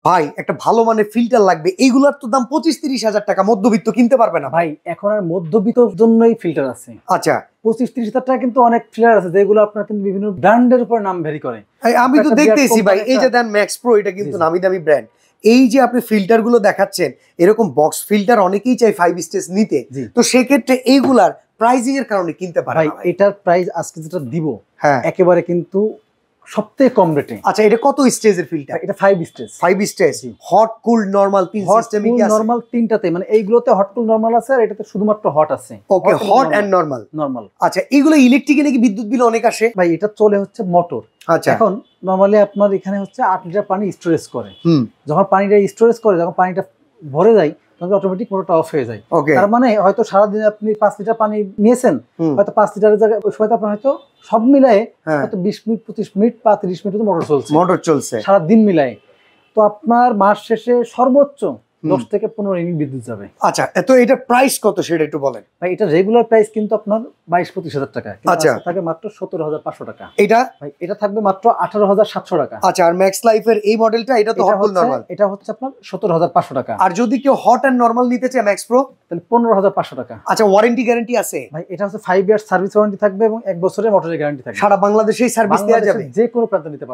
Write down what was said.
ভাই একটা ভালো মানের ফিল্টার লাগবে, এইগুলার তো দাম 25-30 হাজার টাকা, মধ্যবিত্ত কিনতে পারবে না ভাই। এখন আর মধ্যবিত্তর জন্যই ফিল্টার আছে। আচ্ছা 25-30 হাজার টাকা কিন্তু অনেক ফিল্টার আছে যেগুলো আপনার কিন্তু বিভিন্ন ব্র্যান্ডের উপর নাম ভ্যারি করে। আমি তো দেখতেছি ভাই, এই যে দেন ম্যাক্স প্রো, এটা কিন্তু নামি দামি ব্র্যান্ড। এই যে আপনি ফিল্টার গুলো দেখাচ্ছেন, এরকম বক্স ফিল্টার অনেকেই চাই 5 স্টেজ নিতে, তো সেক্ষেত্রে এইগুলার প্রাইসিং এর কারণে কিনতে পারে ভাই। এটার প্রাইস আজকে যেটা দিব হ্যাঁ একেবারে কিন্তু সবথেকে কম রেটে। আচ্ছা এটা কত স্টেজের ফিল্টার? এটা 5 স্টেজ। 5 স্টেজ, হট কুল নরমাল তিন সিস্টেমই কি আছে? নরমাল তিনটাতে, মানে এইগুলোতে হট কুল নরমাল আছে আর এটাতে শুধুমাত্র হট আছে। ওকে, হট এন্ড নরমাল। নরমাল। আচ্ছা এগুলো ইলেকট্রিকে নাকি বিদ্যুৎ বিল অনেক আসে? ভাই এটা চলে হচ্ছে মোটর। আচ্ছা এখন নরমালি আপনার এখানে হচ্ছে 8 লিটার পানি স্টোরেজ করে। যখন পানিটা স্টোরেজ করে, যখন পানিটা ভরে যায় তখন অটোমেটিক মোটরটা অফ হয়ে যায়। তার মানে হয়তো সারাদিন আপনি 5 লিটার পানি নিয়েছেন, হয়তো 5 লিটারের জায়গায় ওই সময় আপনার হয়তো সব মিলায়ে হয়তো 20 মিনিট 25 মিনিট বা 30 মিনিট মোটর চলছে সারাদিন মিলায়ে। তো আপনার মাস শেষে সর্বোচ্চ 10 থেকে 15 ইউনিট বিদ্যুৎ যাবে। আচ্ছা তো এটা প্রাইস কত সেটা একটু বলেন ভাই। এটা রেগুলার প্রাইস কিন্তু আপনার 22-25 হাজার টাকা, আচ্ছা থাকে মাত্র 17,500 টাকা। এটা ভাই এটা থাকবে মাত্র 18,700 টাকা। আচ্ছা আর ম্যাক্স লাইফের এই মডেলটা, এটা তো হট কুল নরমাল, এটা হচ্ছে আপনার 17,500 টাকা। আর যদি কেউ হট এন্ড নরমাল নিতে চায় ম্যাক্স প্রো, তাহলে 15,500 টাকা। আচ্ছা ওয়ারেন্টি গ্যারান্টি আছে? ভাই এটা হচ্ছে 5 ইয়ার সার্ভিস ওয়ারেন্টি থাকবে এবং 1 বছরের মোটরের গ্যারান্টি থাকবে। সারা বাংলাদেশেই সার্ভিস দেওয়া যাবে, যে কোনো প্রান্তে নিতে পারবে।